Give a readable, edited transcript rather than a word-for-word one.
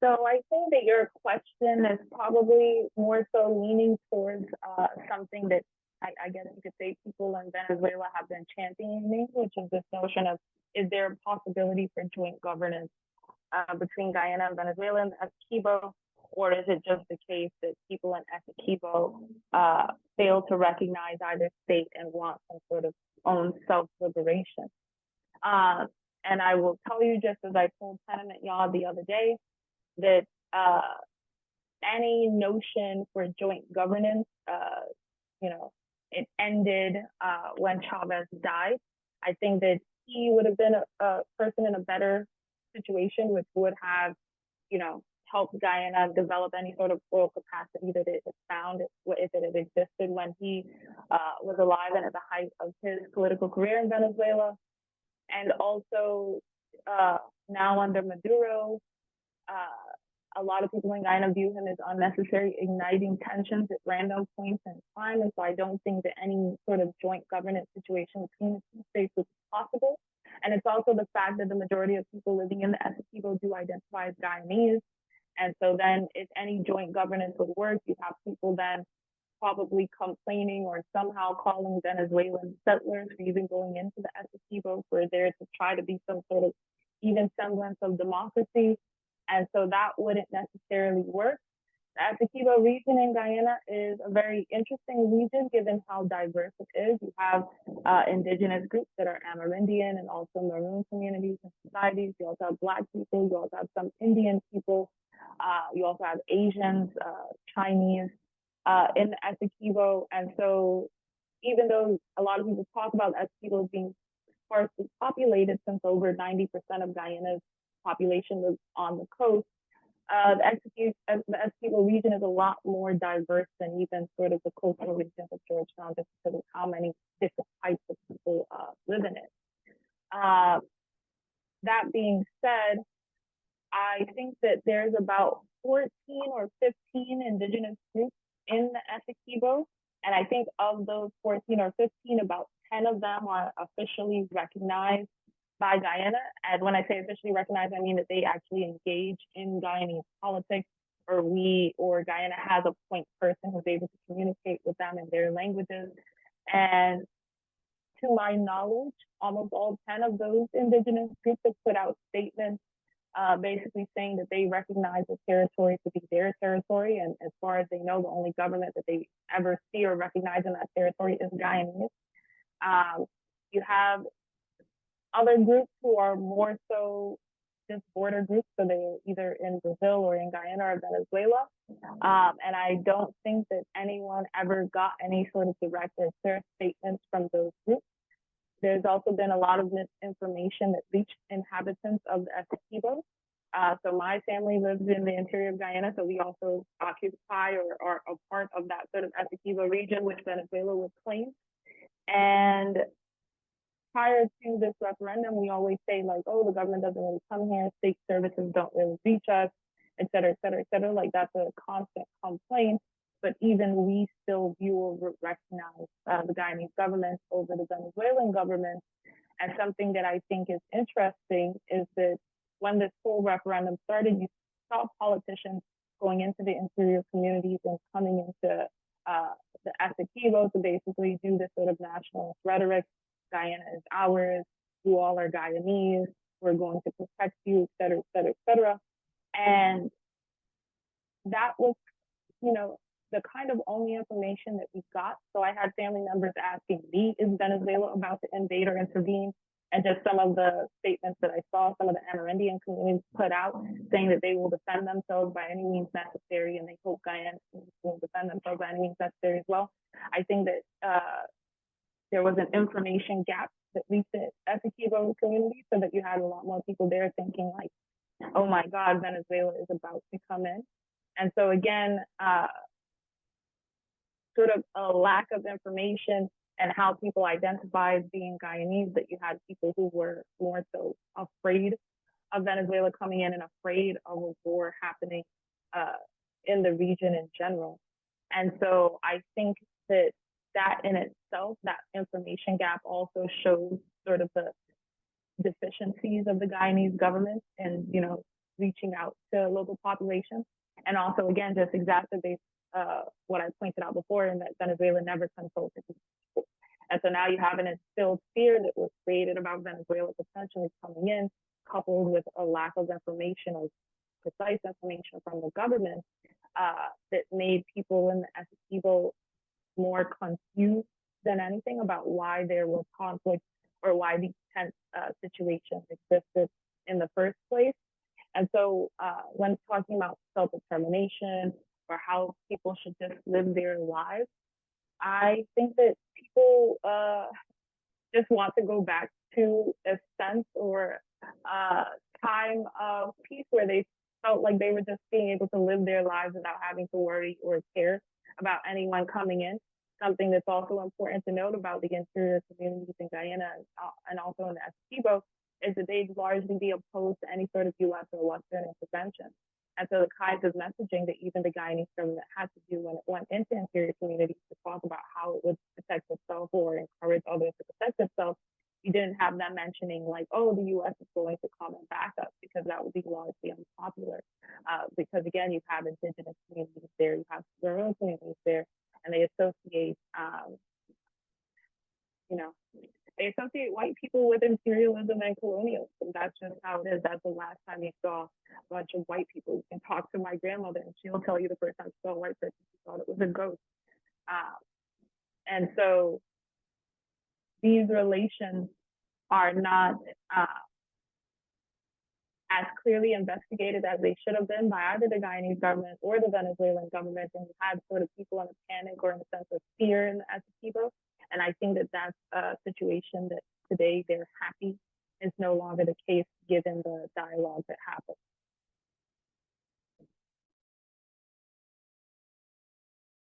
So I think that your question is probably more so leaning towards something that I guess you could say people in Venezuela have been championing, which is this notion of, is there a possibility for joint governance between Guyana and Venezuela and Essequibo, or is it just the case that people in Essequibo fail to recognize either state and want some sort of own self-liberation? Uh, and I will tell you, just as I told Tenement Y'all the other day, that any notion for joint governance, you know, it ended when Chavez died. I think that he would have been a person in a better situation, which would have, helped Guyana develop any sort of oil capacity that it had found if it had existed when he was alive and at the height of his political career in Venezuela. And also now under Maduro, a lot of people in Guyana view him as unnecessary, igniting tensions at random points in time. And so I don't think that any sort of joint governance situation between the two states is possible. And it's also the fact that the majority of people living in the Essequibo do identify as Guyanese. And so then if any joint governance would work, you have people then probably complaining or somehow calling Venezuelan settlers for even going into the Essequibo for there to try to be some sort of even semblance of democracy. And so that wouldn't necessarily work. The Essequibo region in Guyana is a very interesting region given how diverse it is. You have indigenous groups that are Amerindian and also Maroon communities and societies. You also have Black people. You also have some Indian people. You also have Asians, Chinese in the Essequibo. And so even though a lot of people talk about Essequibo being sparsely populated, since over 90% of Guyana's population lives on the coast, the Essequibo region is a lot more diverse than even sort of the coastal regions of Georgetown, just because of how many different types of people live in it. That being said, I think that there's about 14 or 15 indigenous groups in the Essequibo. And I think of those 14 or 15, about 10 of them are officially recognized by Guyana. And when I say officially recognized, I mean that they actually engage in Guyanese politics, or Guyana has a point person who's able to communicate with them in their languages. And to my knowledge, almost all 10 of those indigenous groups have put out statements basically saying that they recognize the territory to be their territory. And as far as they know, the only government that they ever see or recognize in that territory is Guyanese. You have other groups who are more so just border groups, so they're either in Brazil or in Guyana or Venezuela. And I don't think that anyone ever got any sort of direct or clear statements from those groups. There's also been a lot of misinformation that reached inhabitants of the Essequibo. So my family lives in the interior of Guyana, so we also occupy or are a part of that sort of Essequibo region, which Venezuela would claim. And prior to this referendum, we always say like, oh, the government doesn't really come here, state services don't really reach us, et cetera, et cetera, et cetera. Like that's a constant complaint. But even we still view or recognize the Guyanese government over the Venezuelan government. And something that I think is interesting is that when this whole referendum started, you saw politicians going into the interior communities and coming into the Essequibo to basically do this sort of nationalist rhetoric. Guyana is ours. You all are Guyanese. We're going to protect you, et cetera, et cetera, et cetera. And that was, the kind of only information that we got. So I had family members asking me, is Venezuela about to invade or intervene? And just some of the statements that I saw, some of the Amerindian communities put out saying that they will defend themselves by any means necessary, and they hope Guyana will defend themselves by any means necessary as well. I think that there was an information gap that reached the Essequibo community, so that you had a lot more people there thinking like, oh my God, Venezuela is about to come in. And so again, sort of a lack of information and how people identify as being Guyanese, that you had people who were more so afraid of Venezuela coming in and afraid of a war happening in the region in general. And so I think that in itself, that information gap also shows sort of the deficiencies of the Guyanese government and, reaching out to local populations. And also, again, just exacerbates what I pointed out before, in that Venezuela never consulted people. And so now you have an instilled fear that was created about Venezuela potentially coming in, coupled with a lack of information or precise information from the government, that made people in the Essequibo more confused than anything about why there was conflict or why these tense situations existed in the first place. And so when talking about self-determination or how people should just live their lives, I think that people just want to go back to a sense or time of peace where they felt like they were just being able to live their lives without having to worry or care about anyone coming in. Something that's also important to note about the interior communities in Guyana and also in the Essequibo is that they'd largely be opposed to any sort of U.S. or Western intervention. And so the kinds of messaging that even the Guyanese government had to do when it went into interior communities to talk about how it would protect itself or encourage others to protect themselves, you didn't have them mentioning like, oh, the U.S. is going to come and back us, because that would be largely unpopular. Because again, you have indigenous communities there, you have their own communities there, and they associate, you know, they associate white people with imperialism and colonialism. That's just how it is. That's the last time you saw a bunch of white people. You can talk to my grandmother, and she'll tell you the first time she saw a white person, she thought it was a ghost. And so these relations are not as clearly investigated as they should have been by either the Guyanese government or the Venezuelan government, and you had sort of people in a panic or in a sense of fear in the Essequibo. And I think that that's a situation that today they're happy is no longer the case given the dialogue that happened.